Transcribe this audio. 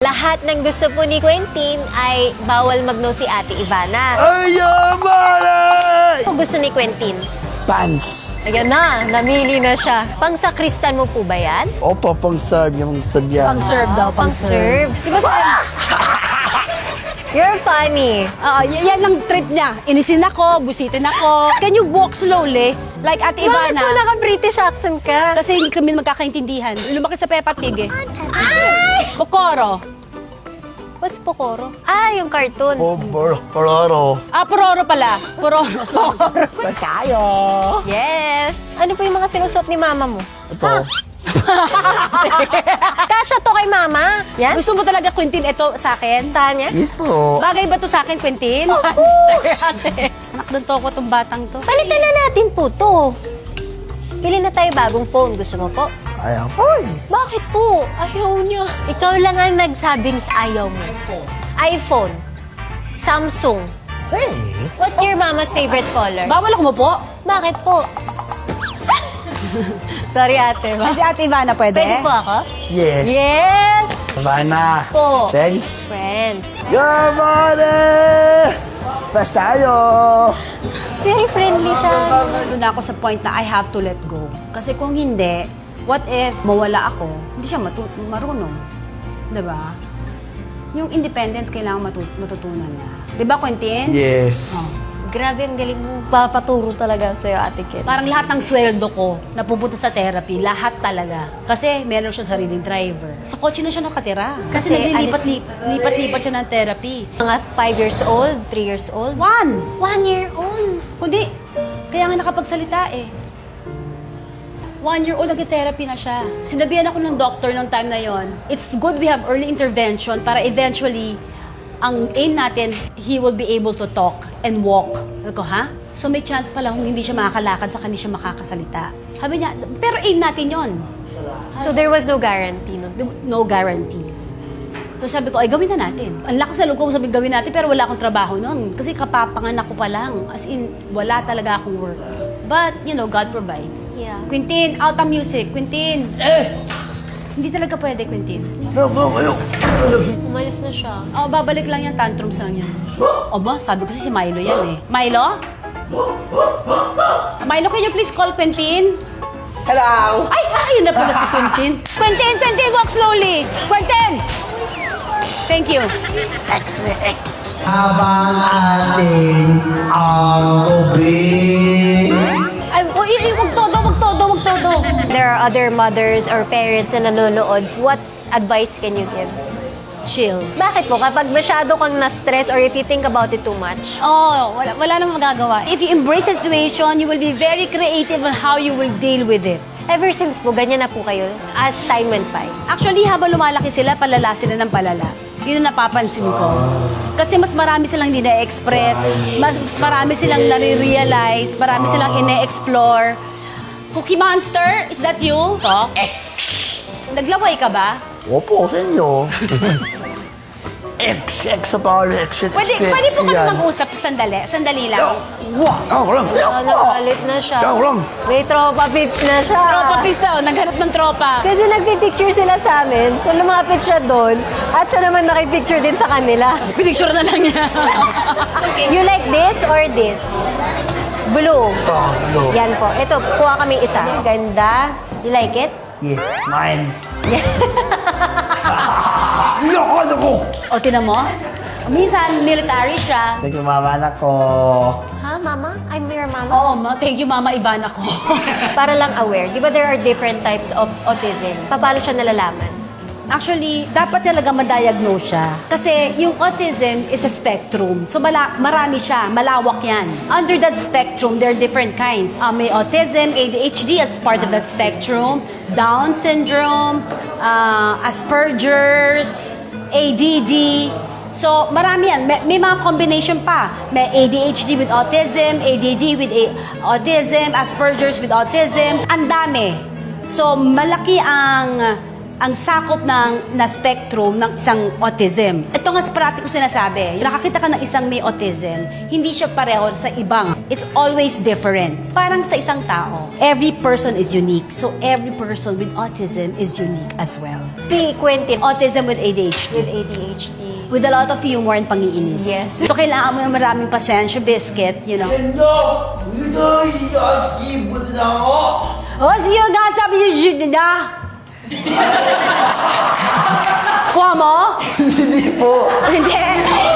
Lahat ng gusto po ni Quentin ay bawal mag-no si Ate Ivana. Ay, yaman! Ano gusto ni Quentin? Pants. Ayan na, namili na siya. Pang-sakristan mo po ba yan? Opo, pang-serve yung sabyan. Pang-serve daw, Pang-serve. Di ba sabi? You're funny. Yan lang trip niya. Inisin ako, busitin ako. Can you walk slowly? Like Ate Bakit po Ivana. naka-British accent ka? Kasi hindi kami magkakaintindihan. Lumaki sa Peppa Pig eh. Pokoro. What's Pokoro? Ah, yung cartoon. Pororo. Pororo pala. Pororo. Tayo. Yes. Ano po yung mga sinusuot ni mama mo? Ito. Kasha to kay mama. Yan? Gusto mo talaga, Quentin, ito sa akin? Saan niya? Yes po. Bagay ba to sa akin, Quentin? Anak doon to ko tong batang to. Palitan na natin po to. Pili na tayo bagong phone. Gusto mo po? Ayaw po eh. Bakit po? Ayaw niya. Ikaw lang ang nagsabing ayaw mo. iPhone. Samsung. Hey. What's your mama's favorite color? Bawal ako mo po. Bakit po? Sorry, ate. Kasi Ate Ivana, pwede? Pwede po ako? Yes. Yes! Havana. Po. Thanks. Friends. Yamane! Fresh tayo. Very friendly siya. Doon ako sa point na I have to let go. Kasi kung hindi, what if mawala ako, hindi siya marunong. Diba? Yung independence kailangan matutunan niya. Diba, Quentin? Yes. Grabe, ang galing mo. Papaturo talaga sa'yo, Ate Ken. Parang lahat ng sweldo ko na pupunta sa therapy, lahat talaga. Kasi meron siya sariling driver. Sa kotse na siya nakatira. Kasi Kasi lipat-lipat siya ng therapy. Mga 5 years old, 3 years old. 1 year old. Kundi, kaya nga nakapagsalita eh. 1 year old, nag-therapy na siya. Sinabihan ako ng doctor nung time na yon. It's good we have early intervention para eventually, ang aim natin, he will be able to talk and walk. Sabi ko, ha? So may chance pala kung hindi siya makakalakad, saka hindi siya makakasalita. Sabi niya, pero aim natin yon. So there was no guarantee, no? No guarantee. So sabi ko, ay gawin na natin. Ang lakas sa loob ko sabi gawin natin, pero wala akong trabaho noon. Kasi kapapanganak ko pa lang. As in, wala talaga akong work. But, you know, God provides. Yeah. Quentin, out ang music. Quentin. Hindi talaga pwede, Quentin. No, ayaw. Umalis na siya. Babalik lang yan, tantrums lang yan. Ba, sabi ko si Milo yan eh. Milo? Milo, can you please call Quentin? Hello. Ay, ayun na pala si Quentin. Quentin, walk slowly. Quentin! Thank you. Habang ating ang gabi. Ay, wag todo. There are other mothers or parents na nanonood. What advice can you give? Chill. Bakit po? Kapag masyado kang na-stress or if you think about it too much? Wala namang magagawa. If you embrace the situation, you will be very creative on how you will deal with it. Ever since po, ganyan na po kayo as time went by. Actually, habang lumalaki sila, palala sila ng palala. Yun ang napapansin ko. Kasi mas marami silang hindi na-express, mas marami silang nare-realize, marami silang ine-explore. Cookie Monster, is that you? Talk. Naglaway ka ba? Opo, sa inyo. X sa power, X. Pwede po kami mag-usap sandali lang. Ako lang. Nagalit na siya. Ako lang. May tropa pips na siya. Tropa pisa, naghanap ng tropa. Kasi nagpipicture sila sa amin, so lumapit siya doon, at siya naman nakipicture din sa kanila. Pinicture na lang niya. You like this or this? Blue. Talo. Yan po. Ito, kuha kami isa. Ganda. You like it? Yes, mine. Loko. O, tinan mo? Minsan, military siya. Thank you, mama anak ko. Ha, mama? I'm your mama. Oo, thank you, Mama Ivana ko. Para lang aware. Di ba there are different types of autism? Paano siya nalalaman? Actually, dapat talaga ma-diagnose siya. Kasi yung autism is a spectrum. So marami siya, malawak yan. Under that spectrum, there are different kinds. May autism, ADHD as part of that spectrum, Down syndrome, Asperger's, ADD. So marami yan. May mga combination pa. May ADHD with autism, ADD with autism, Asperger's with autism. Ang dami. So malaki ang sakop na spectrum ng isang autism. Ito nga sa parati ko sinasabi, nakakita ka ng isang may autism, hindi siya pareho sa ibang It's always different. Parang sa isang tao, every person is unique. So every person with autism is unique as well. Si Quentin, Autism with ADHD. with ADHD. With a lot of humor and pangiinis. Yes. So kailangan mo ng maraming pasensya, biscuit, you know. Oh, sige nga, sabi niyo, Jude na. Kuha mo? Hindi po. Hindi.